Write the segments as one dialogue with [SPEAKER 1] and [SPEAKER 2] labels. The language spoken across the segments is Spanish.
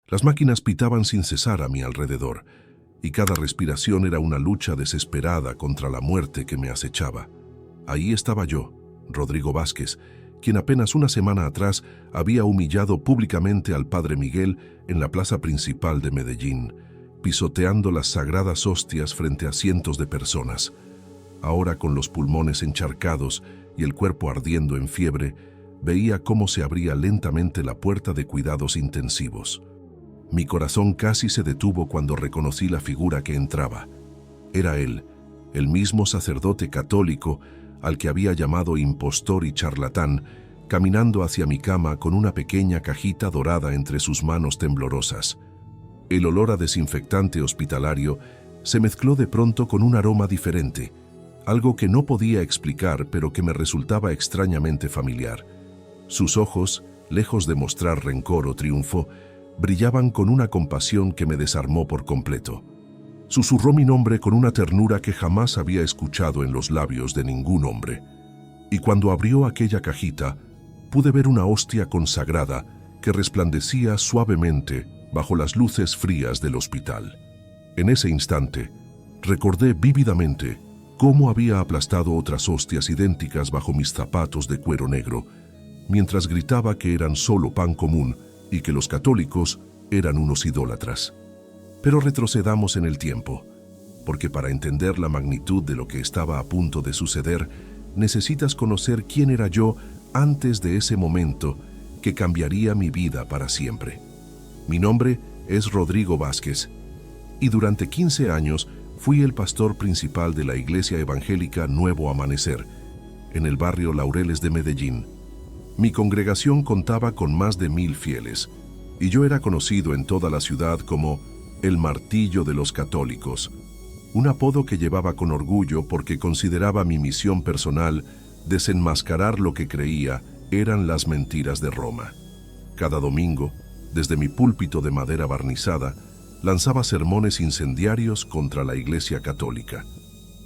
[SPEAKER 1] Las máquinas pitaban sin cesar a mi alrededor, y cada respiración era una lucha desesperada contra la muerte que me acechaba. Ahí estaba yo, Rodrigo Vázquez, quien apenas una semana atrás había humillado públicamente al padre Miguel en la plaza principal de Medellín, pisoteando las sagradas hostias frente a cientos de personas. Ahora, con los pulmones encharcados y el cuerpo ardiendo en fiebre, veía cómo se abría lentamente la puerta de cuidados intensivos. Mi corazón casi se detuvo cuando reconocí la figura que entraba. Era él, el mismo sacerdote católico al que había llamado impostor y charlatán, caminando hacia mi cama con una pequeña cajita dorada entre sus manos temblorosas. El olor a desinfectante hospitalario se mezcló de pronto con un aroma diferente, algo que no podía explicar pero que me resultaba extrañamente familiar. Sus ojos, lejos de mostrar rencor o triunfo, brillaban con una compasión que me desarmó por completo. Susurró mi nombre con una ternura que jamás había escuchado en los labios de ningún hombre. Y cuando abrió aquella cajita, pude ver una hostia consagrada que resplandecía suavemente bajo las luces frías del hospital. En ese instante, recordé vívidamente cómo había aplastado otras hostias idénticas bajo mis zapatos de cuero negro, mientras gritaba que eran solo pan común y que los católicos eran unos idólatras. Pero retrocedamos en el tiempo, porque para entender la magnitud de lo que estaba a punto de suceder, necesitas conocer quién era yo antes de ese momento que cambiaría mi vida para siempre. Mi nombre es Rodrigo Vázquez, y durante 15 años fui el pastor principal de la Iglesia Evangélica Nuevo Amanecer, en el barrio Laureles de Medellín. Mi congregación contaba con más de 1000 fieles, y yo era conocido en toda la ciudad como el Martillo de los Católicos, un apodo que llevaba con orgullo porque consideraba mi misión personal desenmascarar lo que creía eran las mentiras de Roma. Cada domingo, desde mi púlpito de madera barnizada, lanzaba sermones incendiarios contra la Iglesia Católica.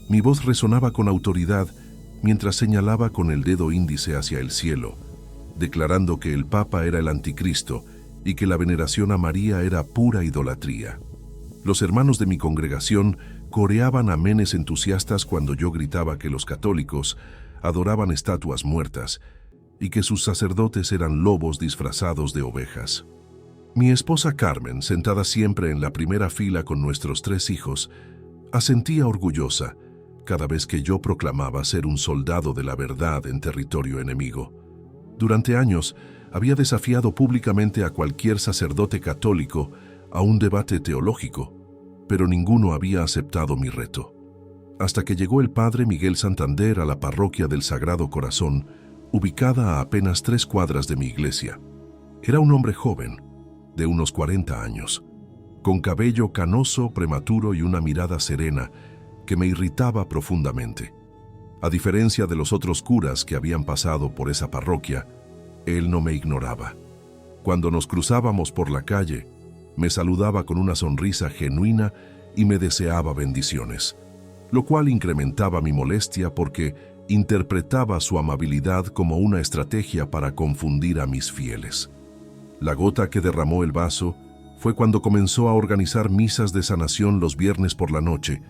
[SPEAKER 1] Mi voz resonaba con autoridad mientras señalaba con el dedo índice hacia el cielo, declarando que el Papa era el anticristo y que la veneración a María era pura idolatría. Los hermanos de mi congregación coreaban amenes entusiastas cuando yo gritaba que los católicos adoraban estatuas muertas y que sus sacerdotes eran lobos disfrazados de ovejas. Mi esposa Carmen, sentada siempre en la primera fila con nuestros 3 hijos, asentía orgullosa cada vez que yo proclamaba ser un soldado de la verdad en territorio enemigo. Durante años, había desafiado públicamente a cualquier sacerdote católico a un debate teológico, pero ninguno había aceptado mi reto. Hasta que llegó el padre Miguel Santander a la parroquia del Sagrado Corazón, ubicada a apenas 3 cuadras de mi iglesia. Era un hombre joven, de unos 40 años, con cabello canoso, prematuro y una mirada serena que me irritaba profundamente. A diferencia de los otros curas que habían pasado por esa parroquia, él no me ignoraba. Cuando nos cruzábamos por la calle, me saludaba con una sonrisa genuina y me deseaba bendiciones, lo cual incrementaba mi molestia porque interpretaba su amabilidad como una estrategia para confundir a mis fieles. La gota que derramó el vaso fue cuando comenzó a organizar misas de sanación los viernes por la noche,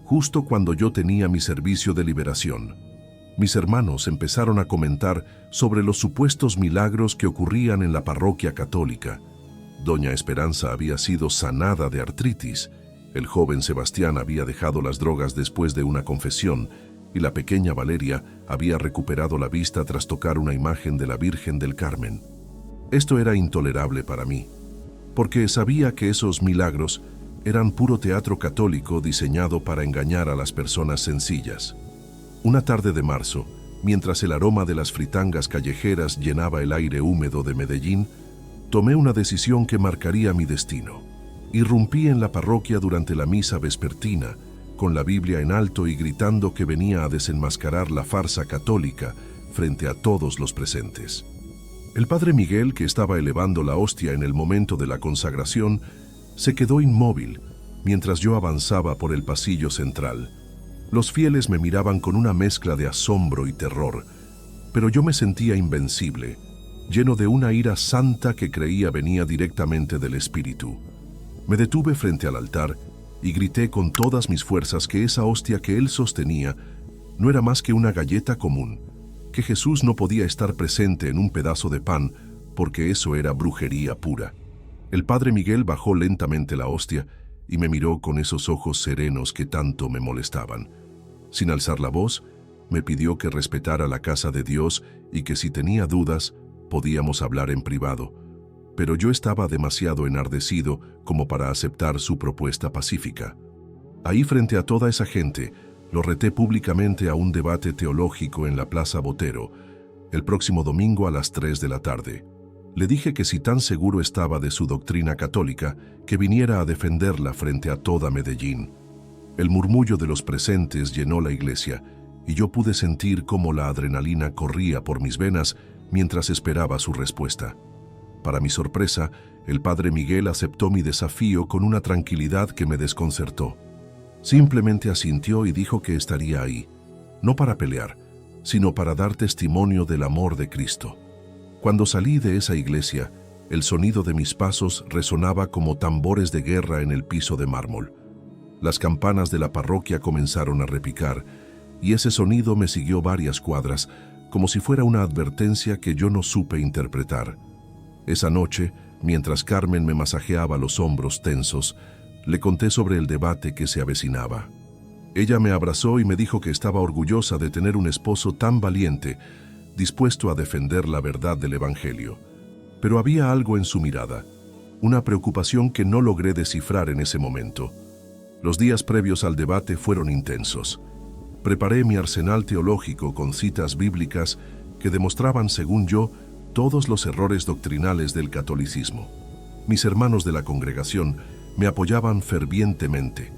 [SPEAKER 1] justo cuando yo tenía mi servicio de liberación. Mis hermanos empezaron a comentar sobre los supuestos milagros que ocurrían en la parroquia católica. Doña Esperanza había sido sanada de artritis, el joven Sebastián había dejado las drogas después de una confesión y la pequeña Valeria había recuperado la vista tras tocar una imagen de la Virgen del Carmen. Esto era intolerable para mí, porque sabía que esos milagros eran puro teatro católico diseñado para engañar a las personas sencillas. Una tarde de marzo, mientras el aroma de las fritangas callejeras llenaba el aire húmedo de Medellín, tomé una decisión que marcaría mi destino. Irrumpí en la parroquia durante la misa vespertina, con la Biblia en alto y gritando que venía a desenmascarar la farsa católica frente a todos los presentes. El padre Miguel, que estaba elevando la hostia en el momento de la consagración, se quedó inmóvil mientras yo avanzaba por el pasillo central. Los fieles me miraban con una mezcla de asombro y terror, pero yo me sentía invencible, lleno de una ira santa que creía venía directamente del Espíritu. Me detuve frente al altar y grité con todas mis fuerzas que esa hostia que él sostenía no era más que una galleta común, que Jesús no podía estar presente en un pedazo de pan, porque eso era brujería pura. El padre Miguel bajó lentamente la hostia y me miró con esos ojos serenos que tanto me molestaban. Sin alzar la voz, me pidió que respetara la casa de Dios y que si tenía dudas, podíamos hablar en privado. Pero yo estaba demasiado enardecido como para aceptar su propuesta pacífica. Ahí, frente a toda esa gente, lo reté públicamente a un debate teológico en la Plaza Botero, el próximo domingo a las 3 de la tarde. Le dije que si tan seguro estaba de su doctrina católica, que viniera a defenderla frente a toda Medellín. El murmullo de los presentes llenó la iglesia, y yo pude sentir cómo la adrenalina corría por mis venas mientras esperaba su respuesta. Para mi sorpresa, el padre Miguel aceptó mi desafío con una tranquilidad que me desconcertó. Simplemente asintió y dijo que estaría ahí, no para pelear, sino para dar testimonio del amor de Cristo. Cuando salí de esa iglesia, el sonido de mis pasos resonaba como tambores de guerra en el piso de mármol. Las campanas de la parroquia comenzaron a repicar, y ese sonido me siguió varias cuadras, como si fuera una advertencia que yo no supe interpretar. Esa noche, mientras Carmen me masajeaba los hombros tensos, le conté sobre el debate que se avecinaba. Ella me abrazó y me dijo que estaba orgullosa de tener un esposo tan valiente, dispuesto a defender la verdad del Evangelio. Pero había algo en su mirada, una preocupación que no logré descifrar en ese momento. Los días previos al debate fueron intensos. Preparé mi arsenal teológico con citas bíblicas que demostraban, según yo, todos los errores doctrinales del catolicismo. Mis hermanos de la congregación me apoyaban fervientemente,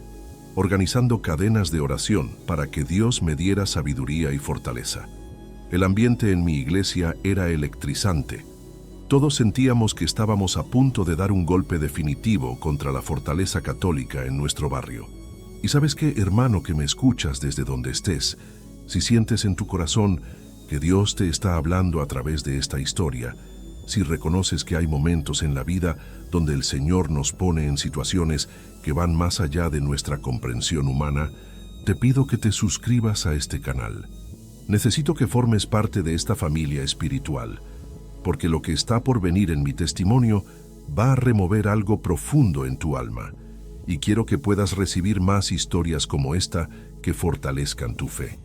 [SPEAKER 1] organizando cadenas de oración para que Dios me diera sabiduría y fortaleza. El ambiente en mi iglesia era electrizante. Todos sentíamos que estábamos a punto de dar un golpe definitivo contra la fortaleza católica en nuestro barrio. Y sabes qué, hermano que me escuchas desde donde estés, si sientes en tu corazón que Dios te está hablando a través de esta historia, si reconoces que hay momentos en la vida donde el Señor nos pone en situaciones que van más allá de nuestra comprensión humana, te pido que te suscribas a este canal. Necesito que formes parte de esta familia espiritual, porque lo que está por venir en mi testimonio va a remover algo profundo en tu alma, y quiero que puedas recibir más historias como esta que fortalezcan tu fe.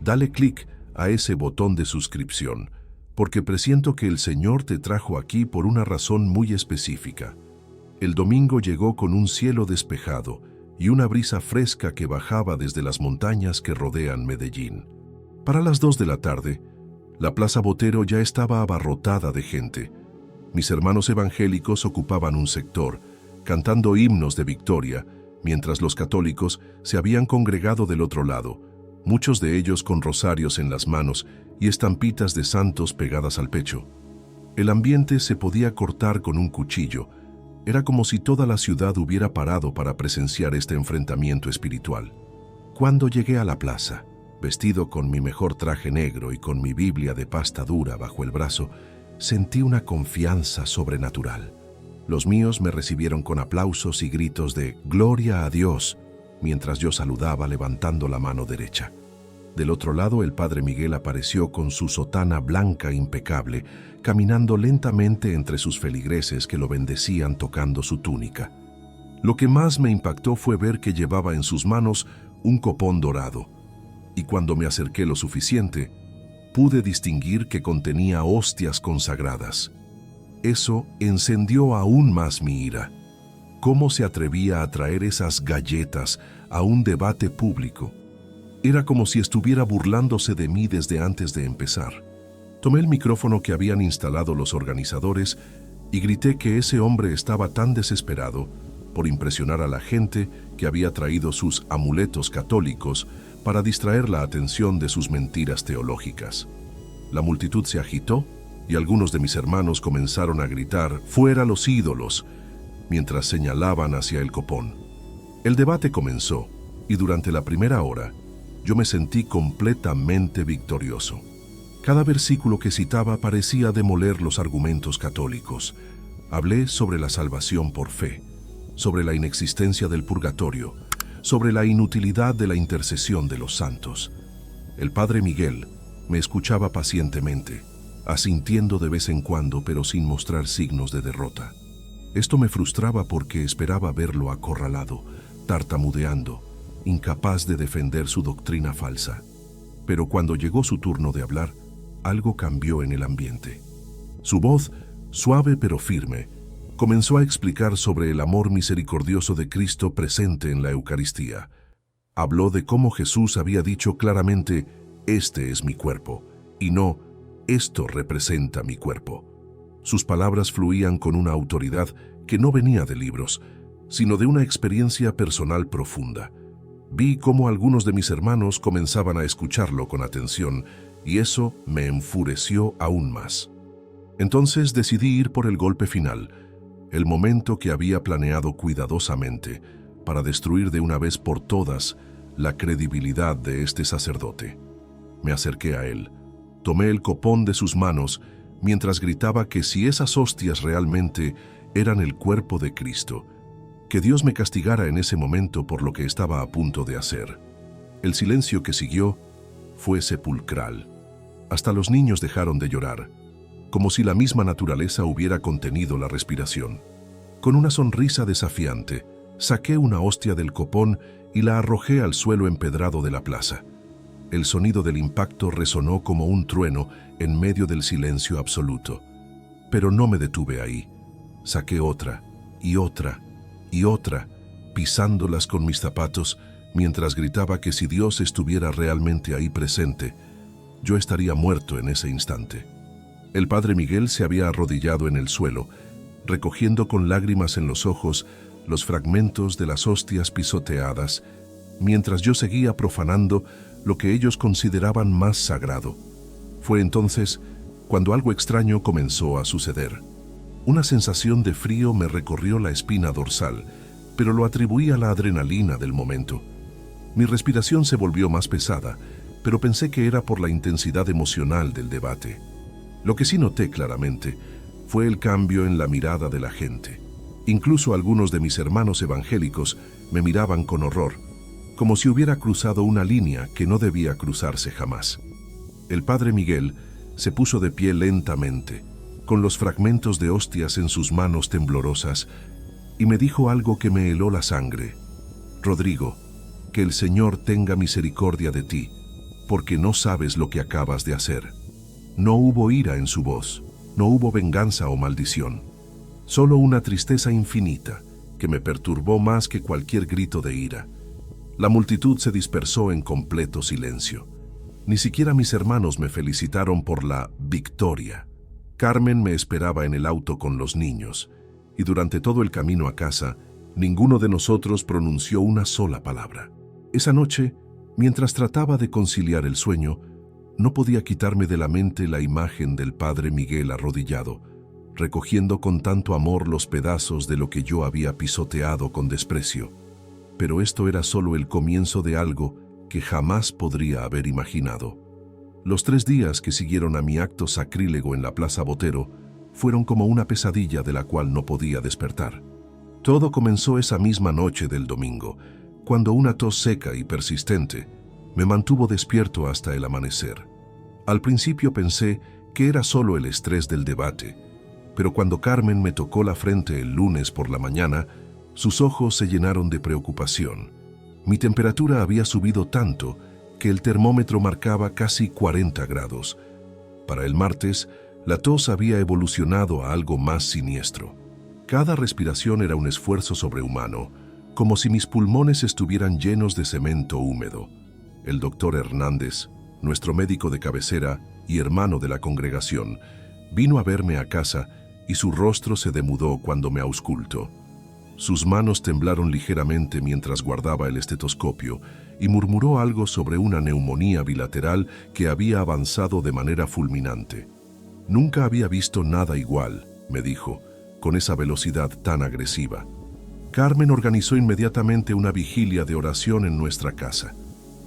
[SPEAKER 1] Dale clic a ese botón de suscripción, porque presiento que el Señor te trajo aquí por una razón muy específica. El domingo llegó con un cielo despejado y una brisa fresca que bajaba desde las montañas que rodean Medellín. Para las 2 de la tarde, la Plaza Botero ya estaba abarrotada de gente. Mis hermanos evangélicos ocupaban un sector, cantando himnos de victoria, mientras los católicos se habían congregado del otro lado, muchos de ellos con rosarios en las manos y estampitas de santos pegadas al pecho. El ambiente se podía cortar con un cuchillo. Era como si toda la ciudad hubiera parado para presenciar este enfrentamiento espiritual. Cuando llegué a la plaza, vestido con mi mejor traje negro y con mi Biblia de pasta dura bajo el brazo, sentí una confianza sobrenatural. Los míos me recibieron con aplausos y gritos de «Gloria a Dios», mientras yo saludaba levantando la mano derecha. Del otro lado, el padre Miguel apareció con su sotana blanca impecable, caminando lentamente entre sus feligreses que lo bendecían tocando su túnica. Lo que más me impactó fue ver que llevaba en sus manos un copón dorado, y cuando me acerqué lo suficiente, pude distinguir que contenía hostias consagradas. Eso encendió aún más mi ira. ¿Cómo se atrevía a traer esas galletas a un debate público? Era como si estuviera burlándose de mí desde antes de empezar. Tomé el micrófono que habían instalado los organizadores y grité que ese hombre estaba tan desesperado por impresionar a la gente que había traído sus amuletos católicos para distraer la atención de sus mentiras teológicas. La multitud se agitó y algunos de mis hermanos comenzaron a gritar «¡Fuera los ídolos!», mientras señalaban hacia el copón. El debate comenzó y durante la primera hora yo me sentí completamente victorioso. Cada versículo que citaba parecía demoler los argumentos católicos. Hablé sobre la salvación por fe, sobre la inexistencia del purgatorio, sobre la inutilidad de la intercesión de los santos. El padre Miguel me escuchaba pacientemente, asintiendo de vez en cuando, pero sin mostrar signos de derrota. Esto me frustraba porque esperaba verlo acorralado, tartamudeando, incapaz de defender su doctrina falsa. Pero cuando llegó su turno de hablar, algo cambió en el ambiente. Su voz, suave pero firme, comenzó a explicar sobre el amor misericordioso de Cristo presente en la Eucaristía. Habló de cómo Jesús había dicho claramente: «Este es mi cuerpo», y no «Esto representa mi cuerpo». Sus palabras fluían con una autoridad que no venía de libros, sino de una experiencia personal profunda. Vi cómo algunos de mis hermanos comenzaban a escucharlo con atención, y eso me enfureció aún más. Entonces decidí ir por el golpe final, el momento que había planeado cuidadosamente para destruir de una vez por todas la credibilidad de este sacerdote. Me acerqué a él, tomé el copón de sus manos mientras gritaba que si esas hostias realmente eran el cuerpo de Cristo, que Dios me castigara en ese momento por lo que estaba a punto de hacer. El silencio que siguió fue sepulcral. Hasta los niños dejaron de llorar, como si la misma naturaleza hubiera contenido la respiración. Con una sonrisa desafiante, saqué una hostia del copón y la arrojé al suelo empedrado de la plaza. El sonido del impacto resonó como un trueno en medio del silencio absoluto. Pero no me detuve ahí. Saqué otra, y otra, y otra, pisándolas con mis zapatos, mientras gritaba que si Dios estuviera realmente ahí presente, yo estaría muerto en ese instante. El padre Miguel se había arrodillado en el suelo, recogiendo con lágrimas en los ojos los fragmentos de las hostias pisoteadas, mientras yo seguía profanando lo que ellos consideraban más sagrado. Fue entonces cuando algo extraño comenzó a suceder. Una sensación de frío me recorrió la espina dorsal, pero lo atribuí a la adrenalina del momento. Mi respiración se volvió más pesada, pero pensé que era por la intensidad emocional del debate. Lo que sí noté claramente fue el cambio en la mirada de la gente. Incluso algunos de mis hermanos evangélicos me miraban con horror, como si hubiera cruzado una línea que no debía cruzarse jamás. El padre Miguel se puso de pie lentamente, con los fragmentos de hostias en sus manos temblorosas, y me dijo algo que me heló la sangre. «Rodrigo, que el Señor tenga misericordia de ti, porque no sabes lo que acabas de hacer». No hubo ira en su voz, no hubo venganza o maldición, solo una tristeza infinita que me perturbó más que cualquier grito de ira. La multitud se dispersó en completo silencio. Ni siquiera mis hermanos me felicitaron por la victoria. Carmen me esperaba en el auto con los niños, y durante todo el camino a casa, ninguno de nosotros pronunció una sola palabra. Esa noche, mientras trataba de conciliar el sueño, no podía quitarme de la mente la imagen del padre Miguel arrodillado, recogiendo con tanto amor los pedazos de lo que yo había pisoteado con desprecio. Pero esto era solo el comienzo de algo que jamás podría haber imaginado. Los 3 días que siguieron a mi acto sacrílego en la Plaza Botero fueron como una pesadilla de la cual no podía despertar. Todo comenzó esa misma noche del domingo, cuando una tos seca y persistente me mantuvo despierto hasta el amanecer. Al principio pensé que era solo el estrés del debate, pero cuando Carmen me tocó la frente el lunes por la mañana, sus ojos se llenaron de preocupación. Mi temperatura había subido tanto que el termómetro marcaba casi 40 grados. Para el martes, la tos había evolucionado a algo más siniestro. Cada respiración era un esfuerzo sobrehumano, como si mis pulmones estuvieran llenos de cemento húmedo. El doctor Hernández, nuestro médico de cabecera y hermano de la congregación, vino a verme a casa y su rostro se demudó cuando me auscultó. Sus manos temblaron ligeramente mientras guardaba el estetoscopio y murmuró algo sobre una neumonía bilateral que había avanzado de manera fulminante. «Nunca había visto nada igual», me dijo, con esa velocidad tan agresiva. Carmen organizó inmediatamente una vigilia de oración en nuestra casa.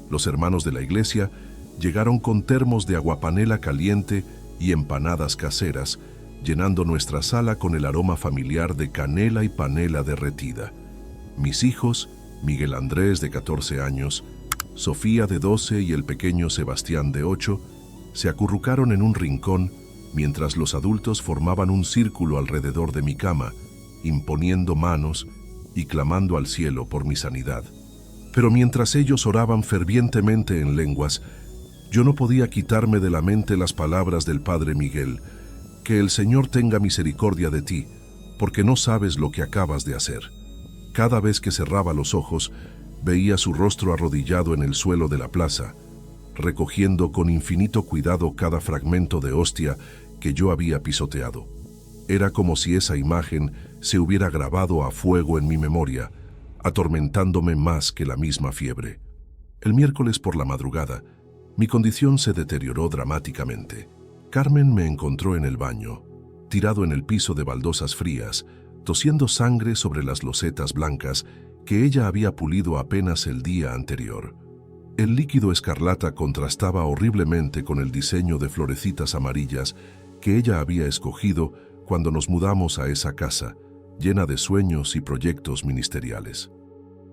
[SPEAKER 1] Los hermanos de la iglesia llegaron con termos de aguapanela caliente y empanadas caseras, llenando nuestra sala con el aroma familiar de canela y panela derretida. Mis hijos, Miguel Andrés de 14 años, Sofía de 12 y el pequeño Sebastián de 8, se acurrucaron en un rincón mientras los adultos formaban un círculo alrededor de mi cama, imponiendo manos y clamando al cielo por mi sanidad. Pero mientras ellos oraban fervientemente en lenguas, yo no podía quitarme de la mente las palabras del Padre Miguel: que el Señor tenga misericordia de ti, porque no sabes lo que acabas de hacer. Cada vez que cerraba los ojos, veía su rostro arrodillado en el suelo de la plaza, recogiendo con infinito cuidado cada fragmento de hostia que yo había pisoteado. Era como si esa imagen se hubiera grabado a fuego en mi memoria, atormentándome más que la misma fiebre. El miércoles por la madrugada, mi condición se deterioró dramáticamente. Carmen me encontró en el baño, tirado en el piso de baldosas frías, tosiendo sangre sobre las losetas blancas que ella había pulido apenas el día anterior. El líquido escarlata contrastaba horriblemente con el diseño de florecitas amarillas que ella había escogido cuando nos mudamos a esa casa, llena de sueños y proyectos ministeriales.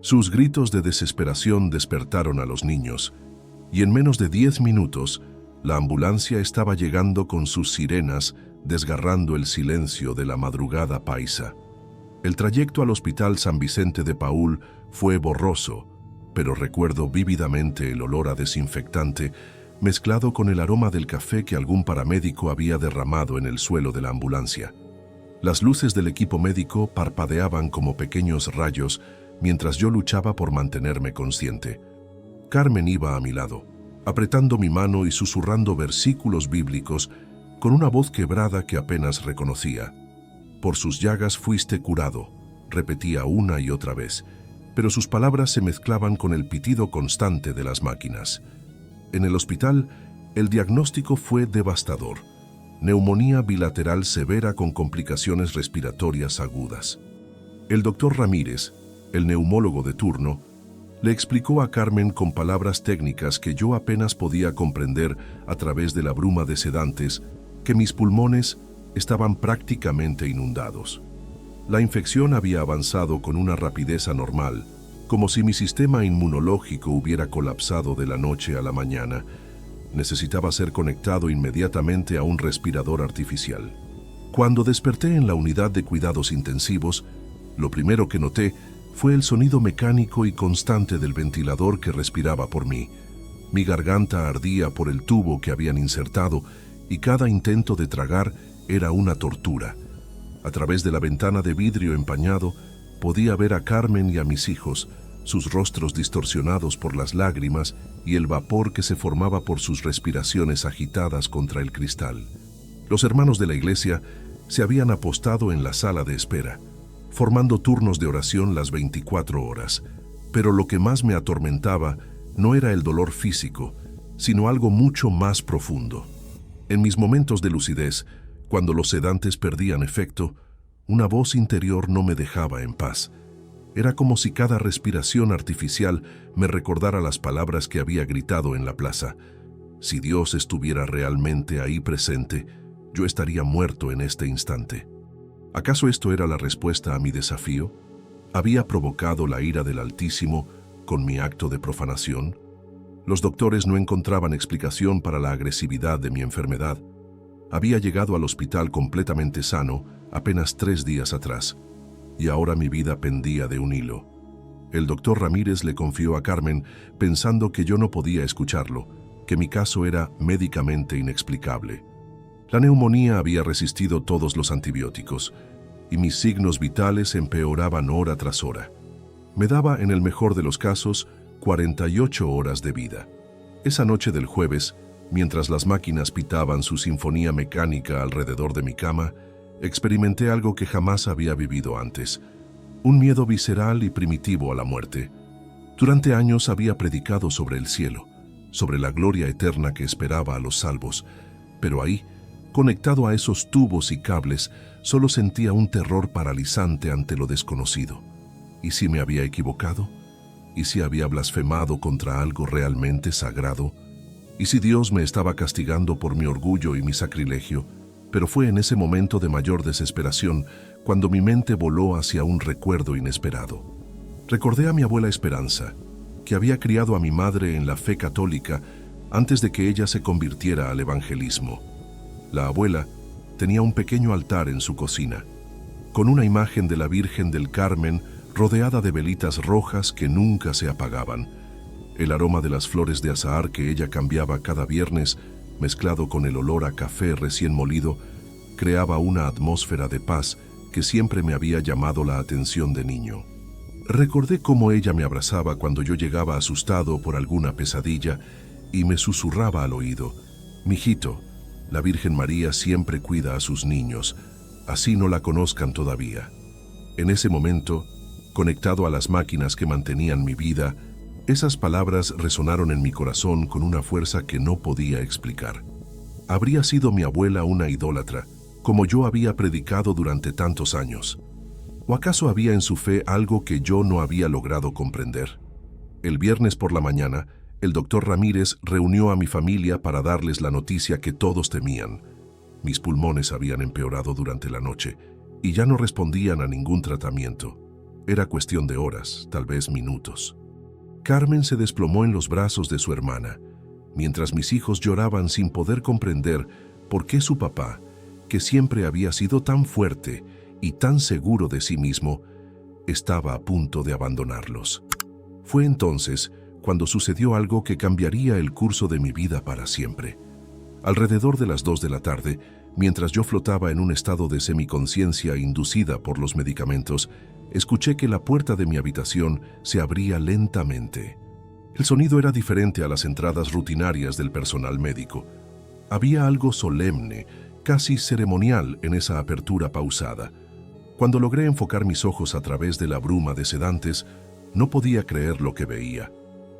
[SPEAKER 1] Sus gritos de desesperación despertaron a los niños, y en menos de 10 minutos, la ambulancia estaba llegando con sus sirenas, desgarrando el silencio de la madrugada paisa. El trayecto al Hospital San Vicente de Paúl fue borroso, pero recuerdo vívidamente el olor a desinfectante mezclado con el aroma del café que algún paramédico había derramado en el suelo de la ambulancia. Las luces del equipo médico parpadeaban como pequeños rayos mientras yo luchaba por mantenerme consciente. Carmen iba a mi lado, apretando mi mano y susurrando versículos bíblicos con una voz quebrada que apenas reconocía. «Por sus llagas fuiste curado», repetía una y otra vez, pero sus palabras se mezclaban con el pitido constante de las máquinas. En el hospital, el diagnóstico fue devastador: neumonía bilateral severa con complicaciones respiratorias agudas. El doctor Ramírez, el neumólogo de turno, le explicó a Carmen con palabras técnicas que yo apenas podía comprender a través de la bruma de sedantes que mis pulmones estaban prácticamente inundados. La infección había avanzado con una rapidez anormal, como si mi sistema inmunológico hubiera colapsado de la noche a la mañana. Necesitaba ser conectado inmediatamente a un respirador artificial. Cuando desperté en la unidad de cuidados intensivos, lo primero que noté fue el sonido mecánico y constante del ventilador que respiraba por mí. Mi garganta ardía por el tubo que habían insertado y cada intento de tragar era una tortura. A través de la ventana de vidrio empañado podía ver a Carmen y a mis hijos, sus rostros distorsionados por las lágrimas y el vapor que se formaba por sus respiraciones agitadas contra el cristal. Los hermanos de la iglesia se habían apostado en la sala de espera, formando turnos de oración las 24 horas. Pero lo que más me atormentaba no era el dolor físico, sino algo mucho más profundo. En mis momentos de lucidez, cuando los sedantes perdían efecto, una voz interior no me dejaba en paz. Era como si cada respiración artificial me recordara las palabras que había gritado en la plaza. Si Dios estuviera realmente ahí presente, yo estaría muerto en este instante. ¿Acaso esto era la respuesta a mi desafío? ¿Había provocado la ira del Altísimo con mi acto de profanación? Los doctores no encontraban explicación para la agresividad de mi enfermedad. Había llegado al hospital completamente sano apenas 3 días atrás, y ahora mi vida pendía de un hilo. El doctor Ramírez le confió a Carmen pensando que yo no podía escucharlo, que mi caso era médicamente inexplicable. La neumonía había resistido todos los antibióticos, y mis signos vitales empeoraban hora tras hora. Me daba, en el mejor de los casos, 48 horas de vida. Esa noche del jueves, mientras las máquinas pitaban su sinfonía mecánica alrededor de mi cama, experimenté algo que jamás había vivido antes: un miedo visceral y primitivo a la muerte. Durante años había predicado sobre el cielo, sobre la gloria eterna que esperaba a los salvos, pero ahí, conectado a esos tubos y cables, solo sentía un terror paralizante ante lo desconocido. ¿Y si me había equivocado? ¿Y si había blasfemado contra algo realmente sagrado? ¿Y si Dios me estaba castigando por mi orgullo y mi sacrilegio? Pero fue en ese momento de mayor desesperación cuando mi mente voló hacia un recuerdo inesperado. Recordé a mi abuela Esperanza, que había criado a mi madre en la fe católica antes de que ella se convirtiera al evangelismo. La abuela tenía un pequeño altar en su cocina, con una imagen de la Virgen del Carmen rodeada de velitas rojas que nunca se apagaban. El aroma de las flores de azahar que ella cambiaba cada viernes, mezclado con el olor a café recién molido, creaba una atmósfera de paz que siempre me había llamado la atención de niño. Recordé cómo ella me abrazaba cuando yo llegaba asustado por alguna pesadilla y me susurraba al oído: «Mijito, la Virgen María siempre cuida a sus niños, así no la conozcan todavía». En ese momento, conectado a las máquinas que mantenían mi vida, esas palabras resonaron en mi corazón con una fuerza que no podía explicar. ¿Habría sido mi abuela una idólatra, como yo había predicado durante tantos años? ¿O acaso había en su fe algo que yo no había logrado comprender? El viernes por la mañana, el doctor Ramírez reunió a mi familia para darles la noticia que todos temían. Mis pulmones habían empeorado durante la noche y ya no respondían a ningún tratamiento. Era cuestión de horas, tal vez minutos. Carmen se desplomó en los brazos de su hermana, mientras mis hijos lloraban sin poder comprender por qué su papá, que siempre había sido tan fuerte y tan seguro de sí mismo, estaba a punto de abandonarlos. Fue entonces cuando sucedió algo que cambiaría el curso de mi vida para siempre. Alrededor de las 2 de la tarde, mientras yo flotaba en un estado de semiconciencia inducida por los medicamentos, escuché que la puerta de mi habitación se abría lentamente. El sonido era diferente a las entradas rutinarias del personal médico. Había algo solemne, casi ceremonial en esa apertura pausada. Cuando logré enfocar mis ojos a través de la bruma de sedantes, no podía creer lo que veía.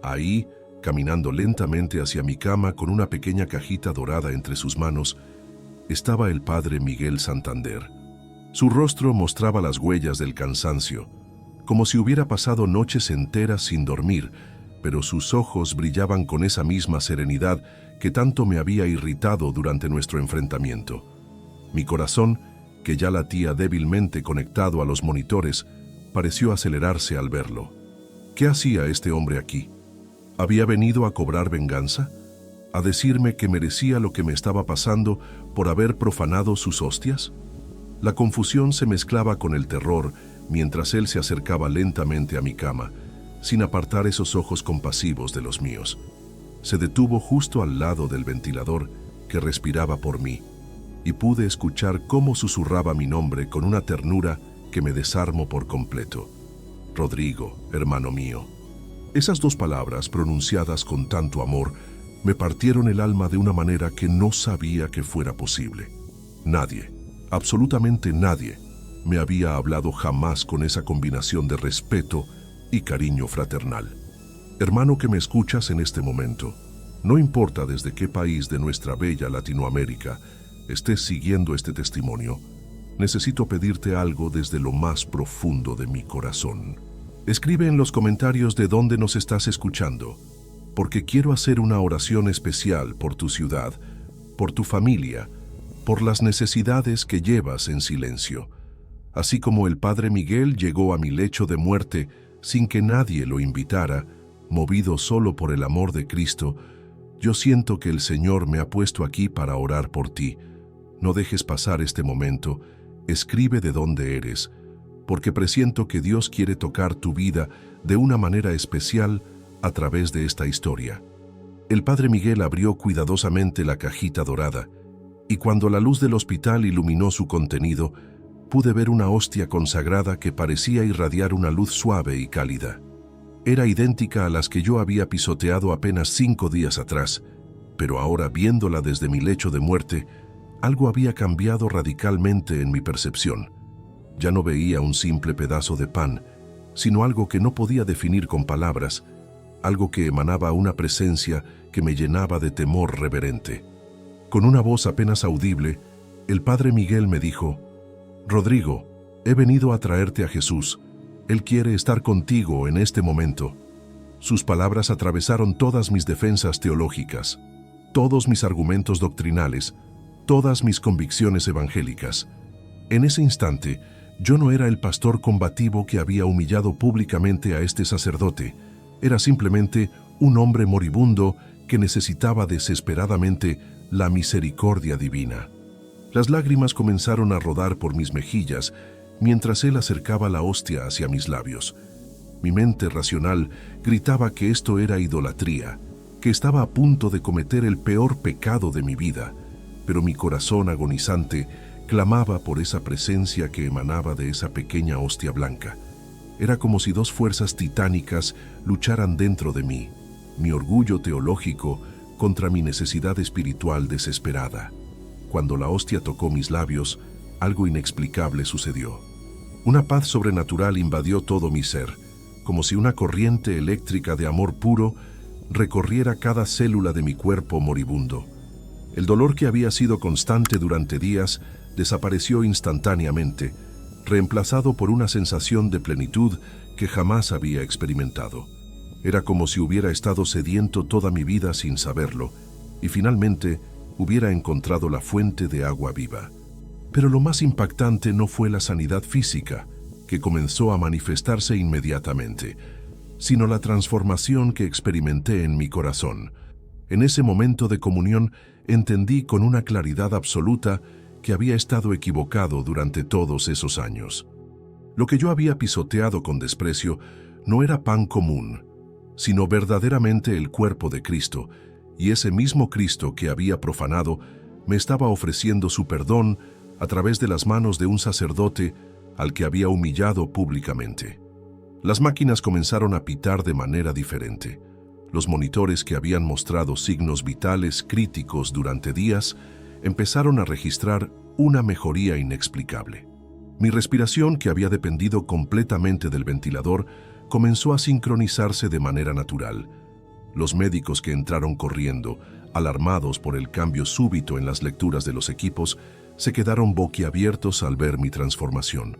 [SPEAKER 1] Ahí, caminando lentamente hacia mi cama con una pequeña cajita dorada entre sus manos, estaba el padre Miguel Santander. Su rostro mostraba las huellas del cansancio, como si hubiera pasado noches enteras sin dormir, pero sus ojos brillaban con esa misma serenidad que tanto me había irritado durante nuestro enfrentamiento. Mi corazón, que ya latía débilmente conectado a los monitores, pareció acelerarse al verlo. ¿Qué hacía este hombre aquí? ¿Había venido a cobrar venganza? ¿A decirme que merecía lo que me estaba pasando por haber profanado sus hostias? La confusión se mezclaba con el terror mientras él se acercaba lentamente a mi cama, sin apartar esos ojos compasivos de los míos. Se detuvo justo al lado del ventilador que respiraba por mí, y pude escuchar cómo susurraba mi nombre con una ternura que me desarmó por completo. Rodrigo, hermano mío. Esas 2 palabras, pronunciadas con tanto amor, me partieron el alma de una manera que no sabía que fuera posible. Nadie, absolutamente nadie, me había hablado jamás con esa combinación de respeto y cariño fraternal. Hermano que me escuchas en este momento, no importa desde qué país de nuestra bella Latinoamérica estés siguiendo este testimonio, necesito pedirte algo desde lo más profundo de mi corazón. Escribe en los comentarios de dónde nos estás escuchando, porque quiero hacer una oración especial por tu ciudad, por tu familia, por las necesidades que llevas en silencio. Así como el Padre Miguel llegó a mi lecho de muerte sin que nadie lo invitara, movido solo por el amor de Cristo, yo siento que el Señor me ha puesto aquí para orar por ti. No dejes pasar este momento, escribe de dónde eres, porque presiento que Dios quiere tocar tu vida de una manera especial a través de esta historia. El Padre Miguel abrió cuidadosamente la cajita dorada, y cuando la luz del hospital iluminó su contenido, pude ver una hostia consagrada que parecía irradiar una luz suave y cálida. Era idéntica a las que yo había pisoteado apenas 5 días atrás, pero ahora, viéndola desde mi lecho de muerte, algo había cambiado radicalmente en mi percepción. Ya no veía un simple pedazo de pan, sino algo que no podía definir con palabras, algo que emanaba una presencia que me llenaba de temor reverente. Con una voz apenas audible, el Padre Miguel me dijo: «Rodrigo, he venido a traerte a Jesús. Él quiere estar contigo en este momento». Sus palabras atravesaron todas mis defensas teológicas. todos mis argumentos doctrinales, todas mis convicciones evangélicas. En ese instante, yo no era el pastor combativo que había humillado públicamente a este sacerdote. Era simplemente un hombre moribundo que necesitaba desesperadamente la misericordia divina. Las lágrimas comenzaron a rodar por mis mejillas mientras él acercaba la hostia hacia mis labios. Mi mente racional gritaba que esto era idolatría, que estaba a punto de cometer el peor pecado de mi vida, pero mi corazón agonizante clamaba por esa presencia que emanaba de esa pequeña hostia blanca. Era como si dos fuerzas titánicas lucharan dentro de mí, mi orgullo teológico contra mi necesidad espiritual desesperada. Cuando la hostia tocó mis labios, algo inexplicable sucedió. Una paz sobrenatural invadió todo mi ser, como si una corriente eléctrica de amor puro recorriera cada célula de mi cuerpo moribundo. El dolor que había sido constante durante días desapareció instantáneamente, reemplazado por una sensación de plenitud que jamás había experimentado. Era como si hubiera estado sediento toda mi vida sin saberlo, y finalmente hubiera encontrado la fuente de agua viva. Pero lo más impactante no fue la sanidad física, que comenzó a manifestarse inmediatamente, sino la transformación que experimenté en mi corazón. En ese momento de comunión entendí con una claridad absoluta que había estado equivocado durante todos esos años. Lo que yo había pisoteado con desprecio no era pan común, sino verdaderamente el cuerpo de Cristo, y ese mismo Cristo que había profanado me estaba ofreciendo su perdón a través de las manos de un sacerdote al que había humillado públicamente. Las máquinas comenzaron a pitar de manera diferente. Los monitores que habían mostrado signos vitales críticos durante días empezaron a registrar una mejoría inexplicable. Mi respiración, que había dependido completamente del ventilador, comenzó a sincronizarse de manera natural. Los médicos que entraron corriendo, alarmados por el cambio súbito en las lecturas de los equipos, se quedaron boquiabiertos al ver mi transformación.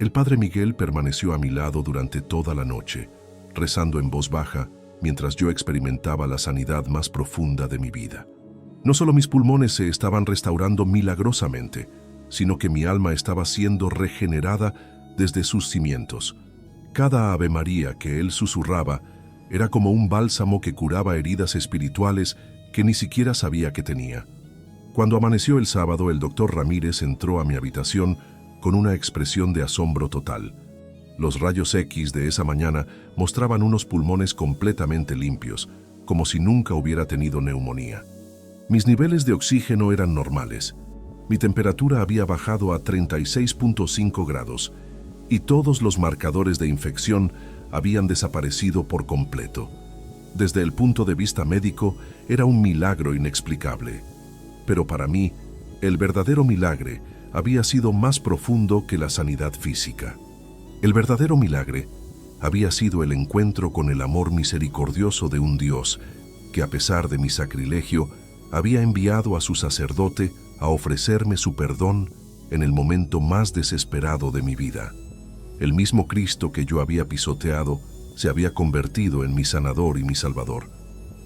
[SPEAKER 1] El padre Miguel permaneció a mi lado durante toda la noche, rezando en voz baja mientras yo experimentaba la sanidad más profunda de mi vida. No solo mis pulmones se estaban restaurando milagrosamente, sino que mi alma estaba siendo regenerada desde sus cimientos. Cada Ave María que él susurraba era como un bálsamo que curaba heridas espirituales que ni siquiera sabía que tenía. Cuando amaneció el sábado, el doctor Ramírez entró a mi habitación con una expresión de asombro total. Los rayos X de esa mañana mostraban unos pulmones completamente limpios, como si nunca hubiera tenido neumonía. Mis niveles de oxígeno eran normales. Mi temperatura había bajado a 36.5 grados y todos los marcadores de infección habían desaparecido por completo. Desde el punto de vista médico, era un milagro inexplicable. Pero para mí, el verdadero milagre había sido más profundo que la sanidad física. El verdadero milagre había sido el encuentro con el amor misericordioso de un Dios que, a pesar de mi sacrilegio, había enviado a su sacerdote a ofrecerme su perdón en el momento más desesperado de mi vida. El mismo Cristo que yo había pisoteado se había convertido en mi sanador y mi salvador.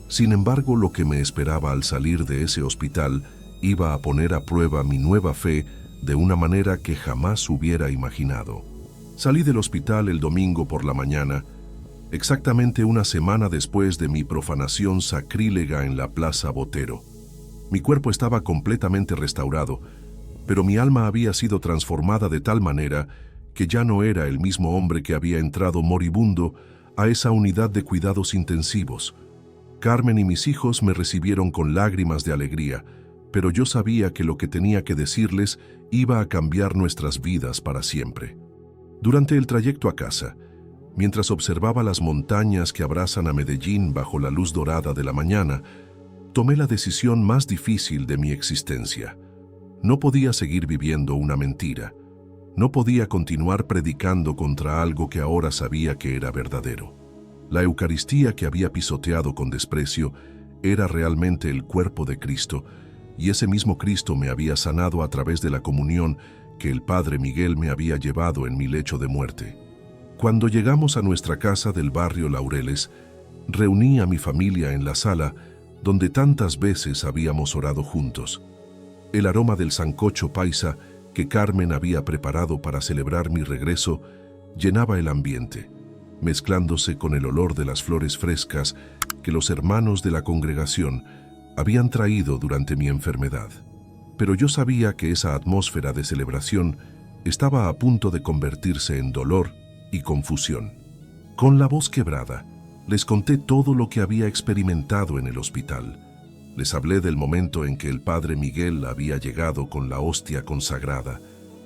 [SPEAKER 1] Sin embargo, lo que me esperaba al salir de ese hospital iba a poner a prueba mi nueva fe de una manera que jamás hubiera imaginado. Salí del hospital el domingo por la mañana, exactamente una semana después de mi profanación sacrílega en la Plaza Botero. Mi cuerpo estaba completamente restaurado, pero mi alma había sido transformada de tal manera que ya no era el mismo hombre que había entrado moribundo a esa unidad de cuidados intensivos. Carmen y mis hijos me recibieron con lágrimas de alegría, pero yo sabía que lo que tenía que decirles iba a cambiar nuestras vidas para siempre. Durante el trayecto a casa, mientras observaba las montañas que abrazan a Medellín bajo la luz dorada de la mañana, tomé la decisión más difícil de mi existencia. No podía seguir viviendo una mentira. No podía continuar predicando contra algo que ahora sabía que era verdadero. La Eucaristía que había pisoteado con desprecio era realmente el cuerpo de Cristo, y ese mismo Cristo me había sanado a través de la comunión que el padre Miguel me había llevado en mi lecho de muerte. Cuando llegamos a nuestra casa del barrio Laureles, reuní a mi familia en la sala donde tantas veces habíamos orado juntos. El aroma del sancocho paisa que Carmen había preparado para celebrar mi regreso llenaba el ambiente, mezclándose con el olor de las flores frescas que los hermanos de la congregación habían traído durante mi enfermedad. Pero yo sabía que esa atmósfera de celebración estaba a punto de convertirse en dolor y confusión. Con la voz quebrada, les conté todo lo que había experimentado en el hospital. Les hablé del momento en que el padre Miguel había llegado con la hostia consagrada,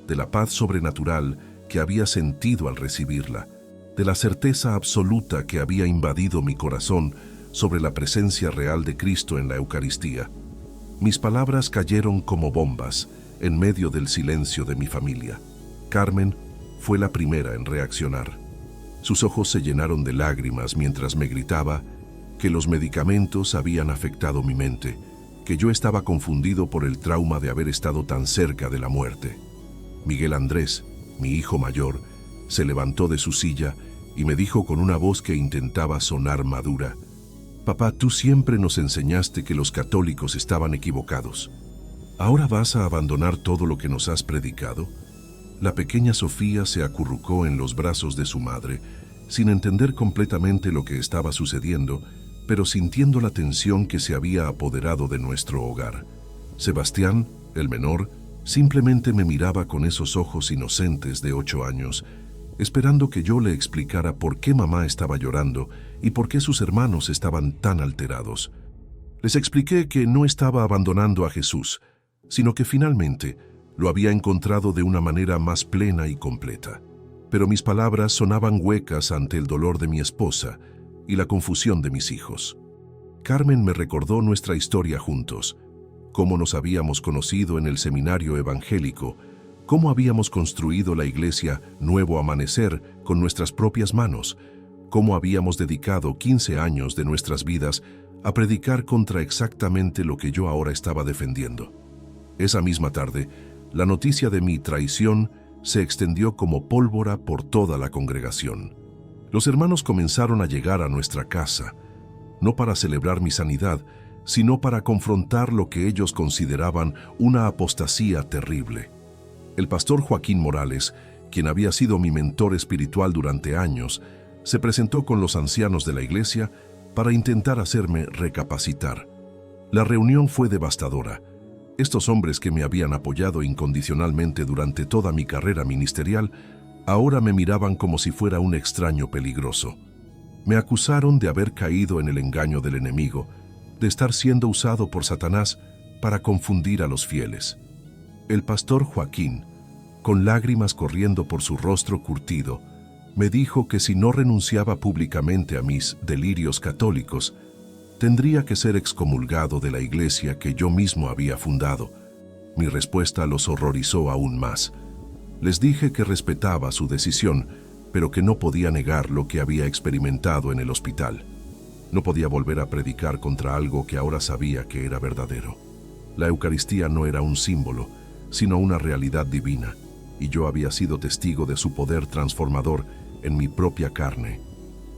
[SPEAKER 1] de la paz sobrenatural que había sentido al recibirla, de la certeza absoluta que había invadido mi corazón sobre la presencia real de Cristo en la Eucaristía. Mis palabras cayeron como bombas en medio del silencio de mi familia. Carmen fue la primera en reaccionar. Sus ojos se llenaron de lágrimas mientras me gritaba que los medicamentos habían afectado mi mente, que yo estaba confundido por el trauma de haber estado tan cerca de la muerte. Miguel Andrés, mi hijo mayor, se levantó de su silla y me dijo con una voz que intentaba sonar madura: «Papá, tú siempre nos enseñaste que los católicos estaban equivocados. ¿Ahora vas a abandonar todo lo que nos has predicado?». La pequeña Sofía se acurrucó en los brazos de su madre, sin entender completamente lo que estaba sucediendo, pero sintiendo la tensión que se había apoderado de nuestro hogar. Sebastián, el menor, simplemente me miraba con esos ojos inocentes de 8 años, esperando que yo le explicara por qué mamá estaba llorando y por qué sus hermanos estaban tan alterados. Les expliqué que no estaba abandonando a Jesús, sino que finalmente lo había encontrado de una manera más plena y completa. Pero mis palabras sonaban huecas ante el dolor de mi esposa y la confusión de mis hijos. Carmen me recordó nuestra historia juntos, cómo nos habíamos conocido en el seminario evangélico, cómo habíamos construido la iglesia Nuevo Amanecer con nuestras propias manos, cómo habíamos dedicado 15 años de nuestras vidas a predicar contra exactamente lo que yo ahora estaba defendiendo. Esa misma tarde, la noticia de mi traición se extendió como pólvora por toda la congregación. Los hermanos comenzaron a llegar a nuestra casa, no para celebrar mi sanidad, sino para confrontar lo que ellos consideraban una apostasía terrible. El pastor Joaquín Morales, quien había sido mi mentor espiritual durante años, se presentó con los ancianos de la iglesia para intentar hacerme recapacitar. La reunión fue devastadora. Estos hombres que me habían apoyado incondicionalmente durante toda mi carrera ministerial, ahora me miraban como si fuera un extraño peligroso. Me acusaron de haber caído en el engaño del enemigo, de estar siendo usado por Satanás para confundir a los fieles. El pastor Joaquín, con lágrimas corriendo por su rostro curtido, me dijo que si no renunciaba públicamente a mis delirios católicos, tendría que ser excomulgado de la iglesia que yo mismo había fundado. Mi respuesta los horrorizó aún más. Les dije que respetaba su decisión, pero que no podía negar lo que había experimentado en el hospital. No podía volver a predicar contra algo que ahora sabía que era verdadero. La Eucaristía no era un símbolo, sino una realidad divina, y yo había sido testigo de su poder transformador en mi propia carne.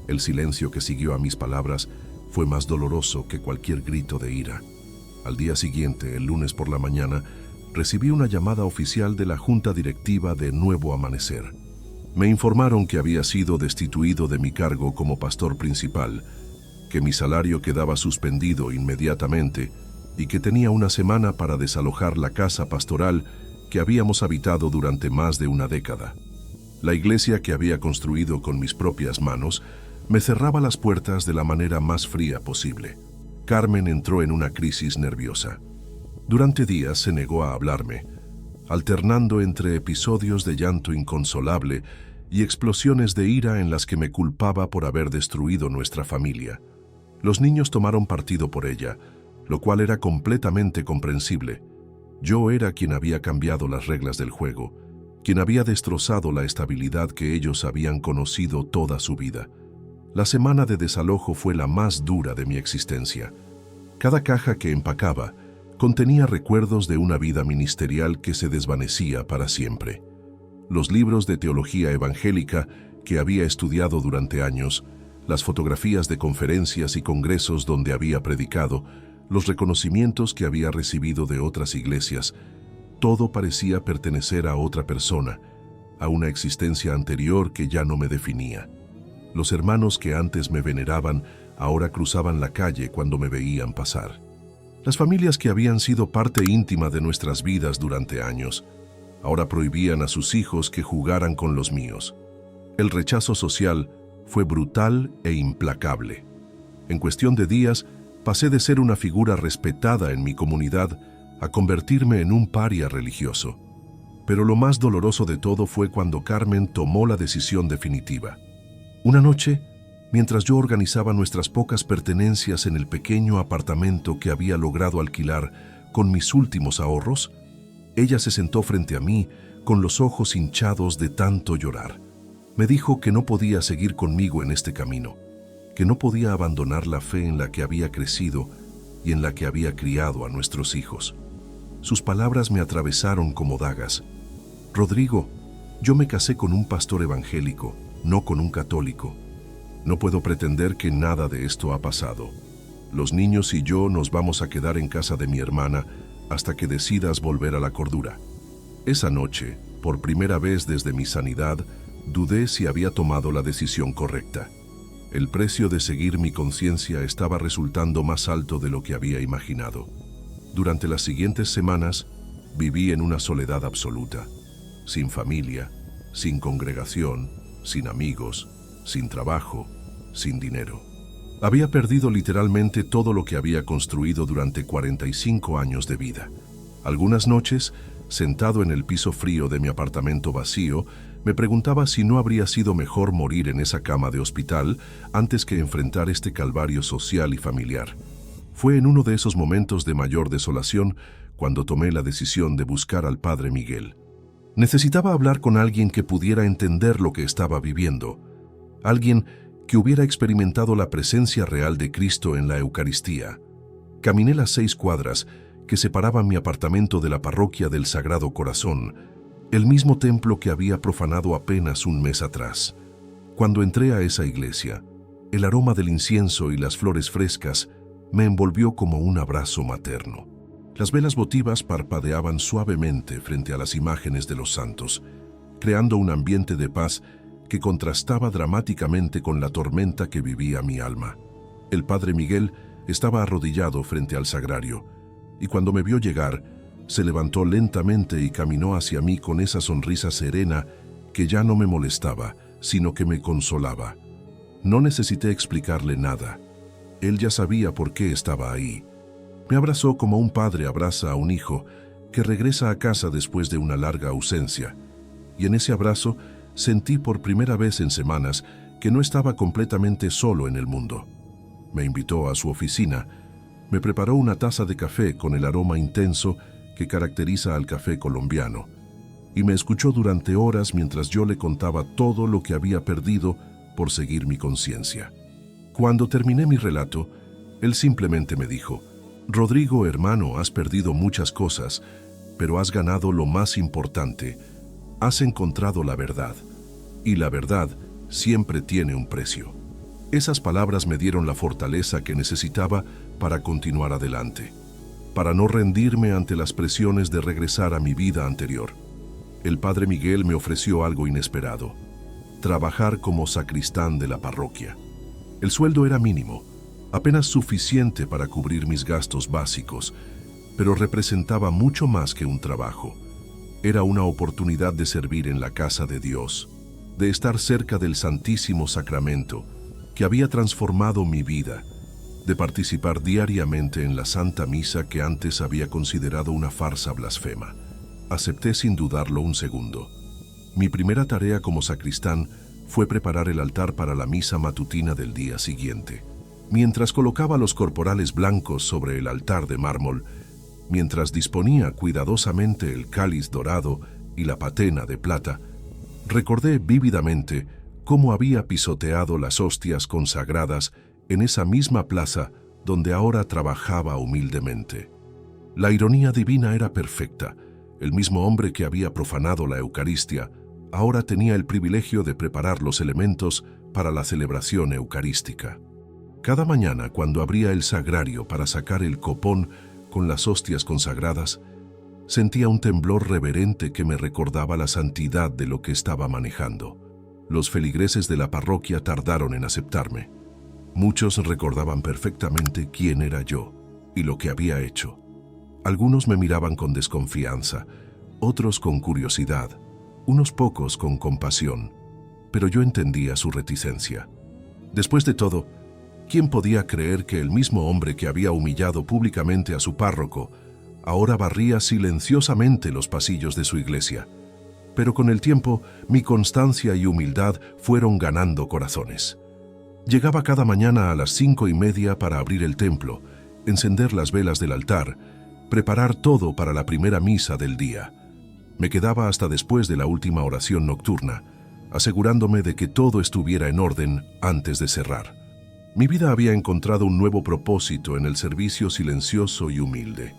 [SPEAKER 1] El silencio que siguió a mis palabras fue más doloroso que cualquier grito de ira. Al día siguiente, el lunes por la mañana, recibí una llamada oficial de la Junta Directiva de Nuevo Amanecer. Me informaron que había sido destituido de mi cargo como pastor principal, que mi salario quedaba suspendido inmediatamente y que tenía una semana para desalojar la casa pastoral que habíamos habitado durante más de una década. La iglesia que había construido con mis propias manos me cerraba las puertas de la manera más fría posible. Carmen entró en una crisis nerviosa. Durante días se negó a hablarme, alternando entre episodios de llanto inconsolable y explosiones de ira en las que me culpaba por haber destruido nuestra familia. Los niños tomaron partido por ella, lo cual era completamente comprensible. Yo era quien había cambiado las reglas del juego, quien había destrozado la estabilidad que ellos habían conocido toda su vida. La semana de desalojo fue la más dura de mi existencia. Cada caja que empacaba contenía recuerdos de una vida ministerial que se desvanecía para siempre. Los libros de teología evangélica que había estudiado durante años, las fotografías de conferencias y congresos donde había predicado, los reconocimientos que había recibido de otras iglesias, todo parecía pertenecer a otra persona, a una existencia anterior que ya no me definía. Los hermanos que antes me veneraban ahora cruzaban la calle cuando me veían pasar. Las familias que habían sido parte íntima de nuestras vidas durante años, ahora prohibían a sus hijos que jugaran con los míos. El rechazo social fue brutal e implacable. En cuestión de días, pasé de ser una figura respetada en mi comunidad a convertirme en un paria religioso. Pero lo más doloroso de todo fue cuando Carmen tomó la decisión definitiva. Una noche, mientras yo organizaba nuestras pocas pertenencias en el pequeño apartamento que había logrado alquilar con mis últimos ahorros, ella se sentó frente a mí con los ojos hinchados de tanto llorar. Me dijo que no podía seguir conmigo en este camino, que no podía abandonar la fe en la que había crecido y en la que había criado a nuestros hijos. Sus palabras me atravesaron como dagas. Rodrigo, yo me casé con un pastor evangélico, no con un católico. No puedo pretender que nada de esto ha pasado. Los niños y yo nos vamos a quedar en casa de mi hermana hasta que decidas volver a la cordura. Esa noche, por primera vez desde mi sanidad, dudé si había tomado la decisión correcta. El precio de seguir mi conciencia estaba resultando más alto de lo que había imaginado. Durante las siguientes semanas, viví en una soledad absoluta, sin familia, sin congregación, sin amigos, sin trabajo, sin dinero. Había perdido literalmente todo lo que había construido durante 45 años de vida. Algunas noches, sentado en el piso frío de mi apartamento vacío, me preguntaba si no habría sido mejor morir en esa cama de hospital antes que enfrentar este calvario social y familiar. Fue en uno de esos momentos de mayor desolación cuando tomé la decisión de buscar al Padre Miguel. Necesitaba hablar con alguien que pudiera entender lo que estaba viviendo, alguien que hubiera experimentado la presencia real de Cristo en la Eucaristía. Caminé las 6 cuadras que separaban mi apartamento de la parroquia del Sagrado Corazón, el mismo templo que había profanado apenas un mes atrás. Cuando entré a esa iglesia, el aroma del incienso y las flores frescas me envolvió como un abrazo materno. Las velas votivas parpadeaban suavemente frente a las imágenes de los santos, creando un ambiente de paz que contrastaba dramáticamente con la tormenta que vivía mi alma. El Padre Miguel estaba arrodillado frente al sagrario, y cuando me vio llegar, se levantó lentamente y caminó hacia mí con esa sonrisa serena que ya no me molestaba, sino que me consolaba. No necesité explicarle nada. Él ya sabía por qué estaba ahí. Me abrazó como un padre abraza a un hijo que regresa a casa después de una larga ausencia, y en ese abrazo sentí por primera vez en semanas que no estaba completamente solo en el mundo. Me invitó a su oficina, me preparó una taza de café con el aroma intenso que caracteriza al café colombiano, y me escuchó durante horas mientras yo le contaba todo lo que había perdido por seguir mi conciencia. Cuando terminé mi relato, él simplemente me dijo: «Rodrigo, hermano, has perdido muchas cosas, pero has ganado lo más importante. Has encontrado la verdad, y la verdad siempre tiene un precio». Esas palabras me dieron la fortaleza que necesitaba para continuar adelante, para no rendirme ante las presiones de regresar a mi vida anterior. El Padre Miguel me ofreció algo inesperado: trabajar como sacristán de la parroquia. El sueldo era mínimo, apenas suficiente para cubrir mis gastos básicos, pero representaba mucho más que un trabajo. Era una oportunidad de servir en la casa de Dios, de estar cerca del Santísimo Sacramento, que había transformado mi vida, de participar diariamente en la Santa Misa que antes había considerado una farsa blasfema. Acepté sin dudarlo un segundo. Mi primera tarea como sacristán fue preparar el altar para la misa matutina del día siguiente. Mientras colocaba los corporales blancos sobre el altar de mármol, mientras disponía cuidadosamente el cáliz dorado y la patena de plata, recordé vívidamente cómo había pisoteado las hostias consagradas en esa misma plaza donde ahora trabajaba humildemente. La ironía divina era perfecta. El mismo hombre que había profanado la Eucaristía ahora tenía el privilegio de preparar los elementos para la celebración eucarística. Cada mañana, cuando abría el sagrario para sacar el copón con las hostias consagradas, sentía un temblor reverente que me recordaba la santidad de lo que estaba manejando. Los feligreses de la parroquia tardaron en aceptarme. Muchos recordaban perfectamente quién era yo y lo que había hecho. Algunos me miraban con desconfianza, otros con curiosidad, unos pocos con compasión, pero yo entendía su reticencia. Después de todo, ¿quién podía creer que el mismo hombre que había humillado públicamente a su párroco ahora barría silenciosamente los pasillos de su iglesia? Pero con el tiempo, mi constancia y humildad fueron ganando corazones. Llegaba cada mañana a las 5:30 para abrir el templo, encender las velas del altar, preparar todo para la primera misa del día. Me quedaba hasta después de la última oración nocturna, asegurándome de que todo estuviera en orden antes de cerrar. Mi vida había encontrado un nuevo propósito en el servicio silencioso y humilde.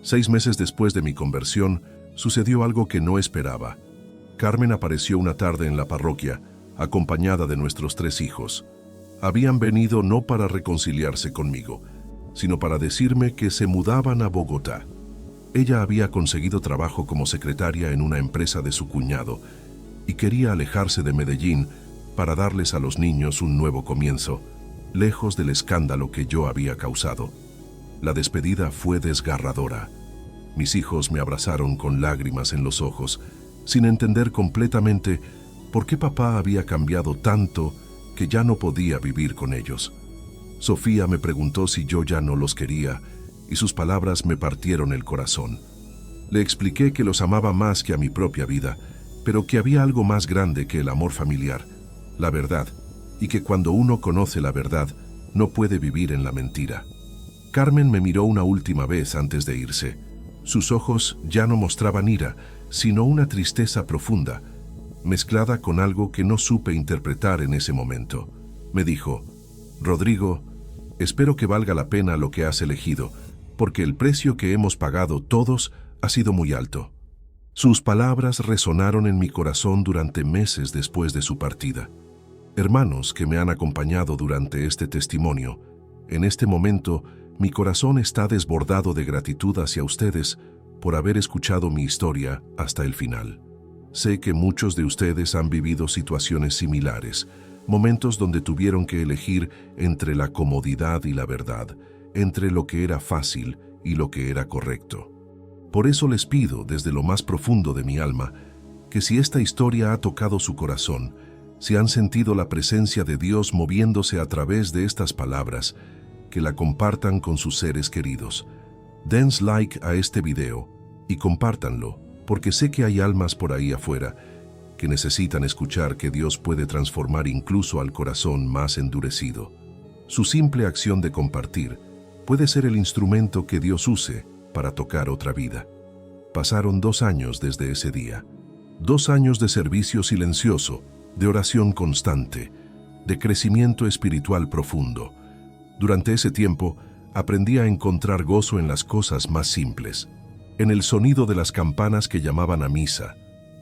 [SPEAKER 1] 6 meses después de mi conversión, sucedió algo que no esperaba. Carmen apareció una tarde en la parroquia, acompañada de nuestros 3 hijos. Habían venido no para reconciliarse conmigo, sino para decirme que se mudaban a Bogotá. Ella había conseguido trabajo como secretaria en una empresa de su cuñado y quería alejarse de Medellín para darles a los niños un nuevo comienzo, lejos del escándalo que yo había causado. La despedida fue desgarradora. Mis hijos me abrazaron con lágrimas en los ojos, sin entender completamente por qué papá había cambiado tanto que ya no podía vivir con ellos. Sofía me preguntó si yo ya no los quería, y sus palabras me partieron el corazón. Le expliqué que los amaba más que a mi propia vida, pero que había algo más grande que el amor familiar, la verdad, y que cuando uno conoce la verdad, no puede vivir en la mentira. Carmen me miró una última vez antes de irse. Sus ojos ya no mostraban ira, sino una tristeza profunda, mezclada con algo que no supe interpretar en ese momento. Me dijo: «Rodrigo, espero que valga la pena lo que has elegido, porque el precio que hemos pagado todos ha sido muy alto». Sus palabras resonaron en mi corazón durante meses después de su partida. Hermanos que me han acompañado durante este testimonio, en este momento mi corazón está desbordado de gratitud hacia ustedes por haber escuchado mi historia hasta el final. Sé que muchos de ustedes han vivido situaciones similares, momentos donde tuvieron que elegir entre la comodidad y la verdad, entre lo que era fácil y lo que era correcto. Por eso les pido desde lo más profundo de mi alma que si esta historia ha tocado su corazón, si han sentido la presencia de Dios moviéndose a través de estas palabras, que la compartan con sus seres queridos. Dense like a este video y compártanlo, porque sé que hay almas por ahí afuera que necesitan escuchar que Dios puede transformar incluso al corazón más endurecido. Su simple acción de compartir puede ser el instrumento que Dios use para tocar otra vida. Pasaron 2 años desde ese día. 2 años de servicio silencioso, de oración constante, de crecimiento espiritual profundo. Durante ese tiempo, aprendí a encontrar gozo en las cosas más simples, en el sonido de las campanas que llamaban a misa,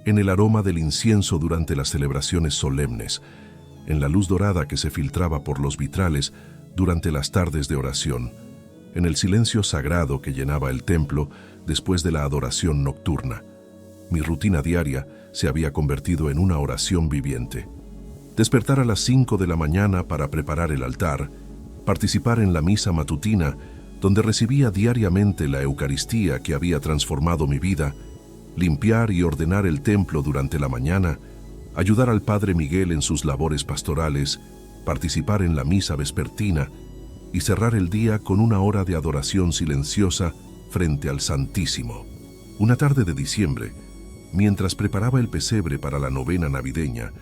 [SPEAKER 1] en el aroma del incienso durante las celebraciones solemnes, en la luz dorada que se filtraba por los vitrales durante las tardes de oración, en el silencio sagrado que llenaba el templo después de la adoración nocturna. Mi rutina diaria se había convertido en una oración viviente. Despertar a las 5 de la mañana para preparar el altar, participar en la misa matutina, donde recibía diariamente la Eucaristía que había transformado mi vida, limpiar y ordenar el templo durante la mañana, ayudar al Padre Miguel en sus labores pastorales, participar en la misa vespertina y cerrar el día con una hora de adoración silenciosa frente al Santísimo. Una tarde de diciembre, mientras preparaba el pesebre para la novena navideña,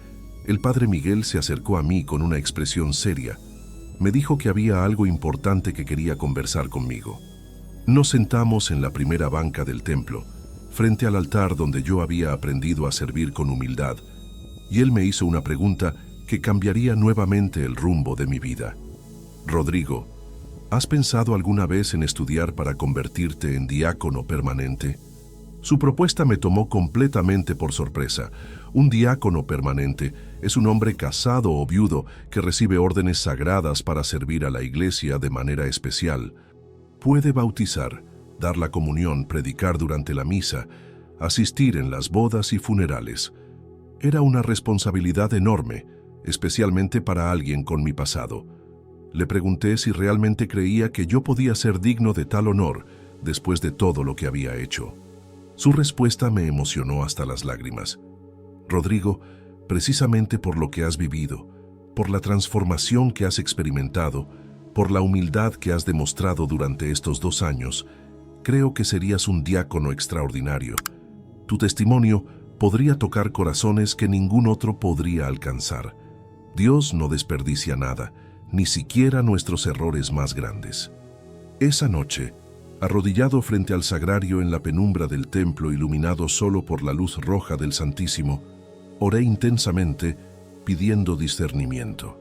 [SPEAKER 1] el Padre Miguel se acercó a mí con una expresión seria. Me dijo que había algo importante que quería conversar conmigo. Nos sentamos en la primera banca del templo, frente al altar donde yo había aprendido a servir con humildad, y él me hizo una pregunta que cambiaría nuevamente el rumbo de mi vida. Rodrigo, ¿has pensado alguna vez en estudiar para convertirte en diácono permanente? Su propuesta me tomó completamente por sorpresa. Un diácono permanente es un hombre casado o viudo que recibe órdenes sagradas para servir a la iglesia de manera especial. Puede bautizar, dar la comunión, predicar durante la misa, asistir en las bodas y funerales. Era una responsabilidad enorme, especialmente para alguien con mi pasado. Le pregunté si realmente creía que yo podía ser digno de tal honor después de todo lo que había hecho. Su respuesta me emocionó hasta las lágrimas. Rodrigo, precisamente por lo que has vivido, por la transformación que has experimentado, por la humildad que has demostrado durante estos 2 años, creo que serías un diácono extraordinario. Tu testimonio podría tocar corazones que ningún otro podría alcanzar. Dios no desperdicia nada, ni siquiera nuestros errores más grandes. Esa noche, arrodillado frente al sagrario en la penumbra del templo iluminado solo por la luz roja del Santísimo, oré intensamente pidiendo discernimiento.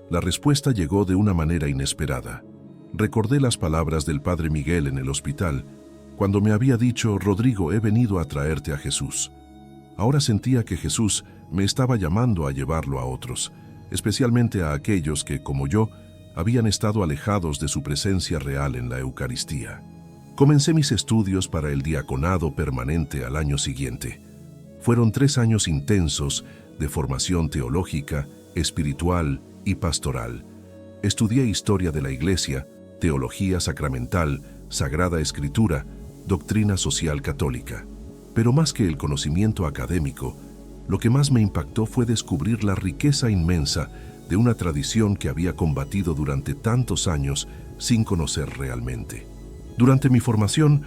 [SPEAKER 1] La respuesta llegó de una manera inesperada. Recordé las palabras del Padre Miguel en el hospital, cuando me había dicho: Rodrigo, he venido a traerte a Jesús. Ahora sentía que Jesús me estaba llamando a llevarlo a otros, especialmente a aquellos que, como yo, habían estado alejados de su presencia real en la Eucaristía. Comencé mis estudios para el diaconado permanente al año siguiente. Fueron 3 años intensos de formación teológica, espiritual y pastoral. Estudié historia de la Iglesia, teología sacramental, Sagrada Escritura, doctrina social católica. Pero más que el conocimiento académico, lo que más me impactó fue descubrir la riqueza inmensa de una tradición que había combatido durante tantos años sin conocer realmente. Durante mi formación,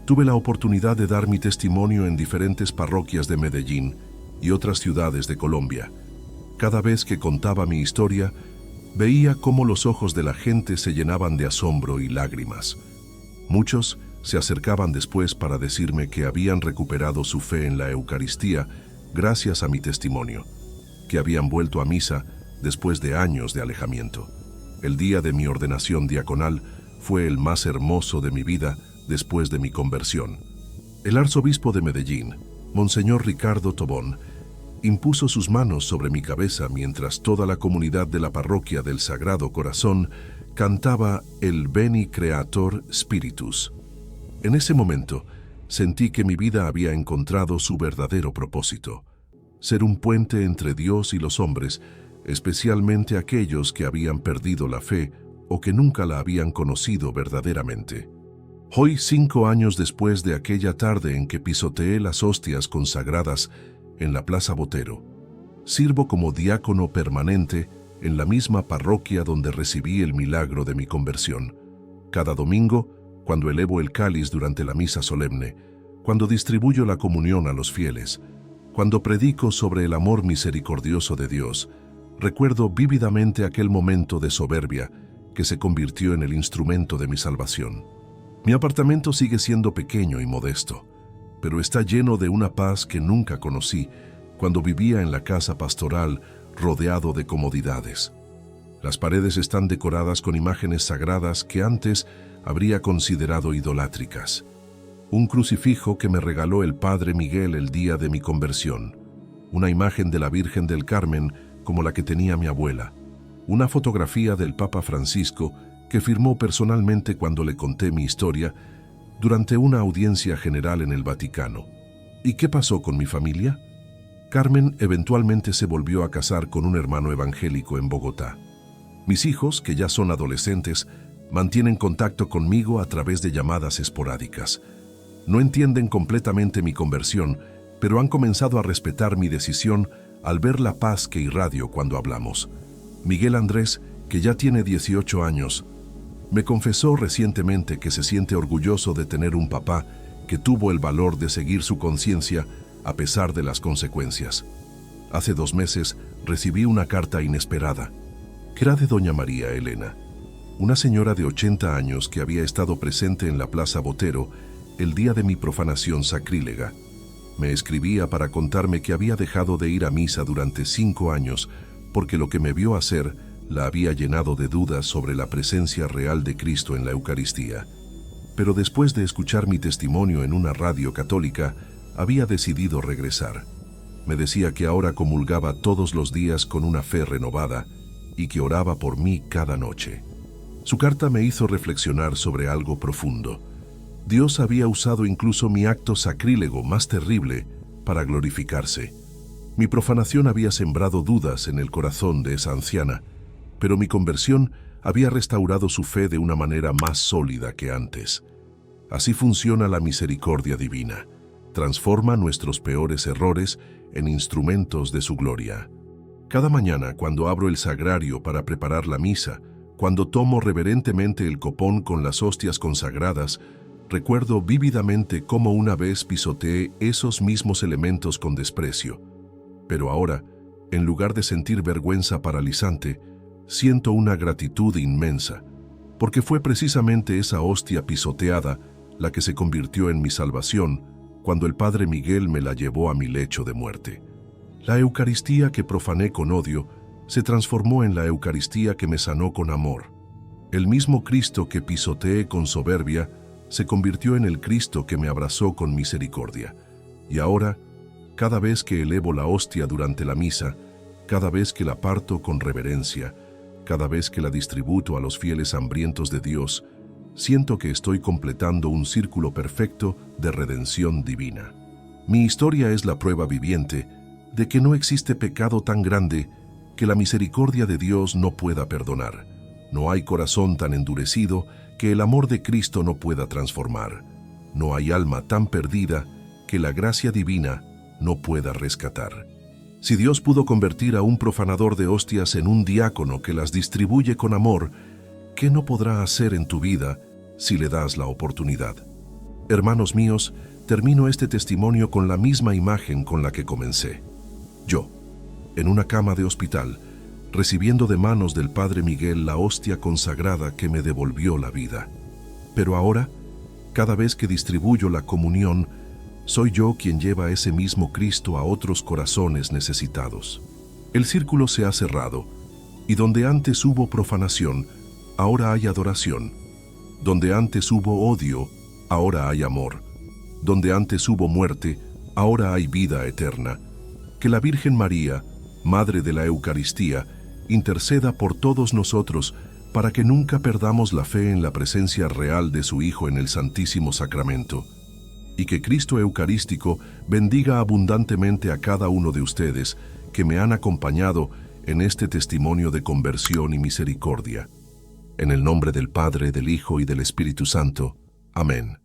[SPEAKER 1] tuve la oportunidad de dar mi testimonio en diferentes parroquias de Medellín y otras ciudades de Colombia. Cada vez que contaba mi historia, veía cómo los ojos de la gente se llenaban de asombro y lágrimas. Muchos se acercaban después para decirme que habían recuperado su fe en la Eucaristía gracias a mi testimonio, que habían vuelto a misa después de años de alejamiento. El día de mi ordenación diaconal fue el más hermoso de mi vida después de mi conversión. El arzobispo de Medellín, Monseñor Ricardo Tobón, impuso sus manos sobre mi cabeza mientras toda la comunidad de la parroquia del Sagrado Corazón cantaba el Veni Creator Spiritus. En ese momento, sentí que mi vida había encontrado su verdadero propósito: ser un puente entre Dios y los hombres, especialmente aquellos que habían perdido la fe o que nunca la habían conocido verdaderamente. Hoy, 5 años después de aquella tarde en que pisoteé las hostias consagradas en la Plaza Botero, sirvo como diácono permanente en la misma parroquia donde recibí el milagro de mi conversión. Cada domingo, cuando elevo el cáliz durante la misa solemne, cuando distribuyo la comunión a los fieles, cuando predico sobre el amor misericordioso de Dios, recuerdo vívidamente aquel momento de soberbia que se convirtió en el instrumento de mi salvación. Mi apartamento sigue siendo pequeño y modesto, pero está lleno de una paz que nunca conocí cuando vivía en la casa pastoral rodeado de comodidades. Las paredes están decoradas con imágenes sagradas que antes habría considerado idolátricas. Un crucifijo que me regaló el Padre Miguel el día de mi conversión, una imagen de la Virgen del Carmen como la que tenía mi abuela, una fotografía del Papa Francisco que firmó personalmente cuando le conté mi historia durante una audiencia general en el Vaticano. ¿Y qué pasó con mi familia? Carmen eventualmente se volvió a casar con un hermano evangélico en Bogotá. Mis hijos, que ya son adolescentes, mantienen contacto conmigo a través de llamadas esporádicas. No entienden completamente mi conversión, pero han comenzado a respetar mi decisión al ver la paz que irradio cuando hablamos. Miguel Andrés, que ya tiene 18 años, me confesó recientemente que se siente orgulloso de tener un papá que tuvo el valor de seguir su conciencia a pesar de las consecuencias. Hace 2 meses recibí una carta inesperada, que era de doña María Elena, una señora de 80 años que había estado presente en la Plaza Botero el día de mi profanación sacrílega. Me escribía para contarme que había dejado de ir a misa durante 5 años porque lo que me vio hacer la había llenado de dudas sobre la presencia real de Cristo en la Eucaristía. Pero después de escuchar mi testimonio en una radio católica, había decidido regresar. Me decía que ahora comulgaba todos los días con una fe renovada y que oraba por mí cada noche. Su carta me hizo reflexionar sobre algo profundo. Dios había usado incluso mi acto sacrílego más terrible para glorificarse. Mi profanación había sembrado dudas en el corazón de esa anciana, pero mi conversión había restaurado su fe de una manera más sólida que antes. Así funciona la misericordia divina. Transforma nuestros peores errores en instrumentos de su gloria. Cada mañana, cuando abro el sagrario para preparar la misa, cuando tomo reverentemente el copón con las hostias consagradas, recuerdo vívidamente cómo una vez pisoteé esos mismos elementos con desprecio. Pero ahora, en lugar de sentir vergüenza paralizante, siento una gratitud inmensa, porque fue precisamente esa hostia pisoteada la que se convirtió en mi salvación cuando el Padre Miguel me la llevó a mi lecho de muerte. La Eucaristía que profané con odio se transformó en la Eucaristía que me sanó con amor. El mismo Cristo que pisoteé con soberbia se convirtió en el Cristo que me abrazó con misericordia. Y ahora, cada vez que elevo la hostia durante la misa, cada vez que la parto con reverencia, cada vez que la distribuyo a los fieles hambrientos de Dios, siento que estoy completando un círculo perfecto de redención divina. Mi historia es la prueba viviente de que no existe pecado tan grande que la misericordia de Dios no pueda perdonar. No hay corazón tan endurecido que el amor de Cristo no pueda transformar. No hay alma tan perdida que la gracia divina no pueda rescatar. Si Dios pudo convertir a un profanador de hostias en un diácono que las distribuye con amor, ¿qué no podrá hacer en tu vida si le das la oportunidad? Hermanos míos, termino este testimonio con la misma imagen con la que comencé. Yo, en una cama de hospital, recibiendo de manos del Padre Miguel la hostia consagrada que me devolvió la vida. Pero ahora, cada vez que distribuyo la comunión, soy yo quien lleva ese mismo Cristo a otros corazones necesitados. El círculo se ha cerrado, y donde antes hubo profanación, ahora hay adoración. Donde antes hubo odio, ahora hay amor. Donde antes hubo muerte, ahora hay vida eterna. Que la Virgen María, Madre de la Eucaristía, interceda por todos nosotros para que nunca perdamos la fe en la presencia real de su Hijo en el Santísimo Sacramento. Y que Cristo Eucarístico bendiga abundantemente a cada uno de ustedes que me han acompañado en este testimonio de conversión y misericordia. En el nombre del Padre, del Hijo y del Espíritu Santo. Amén.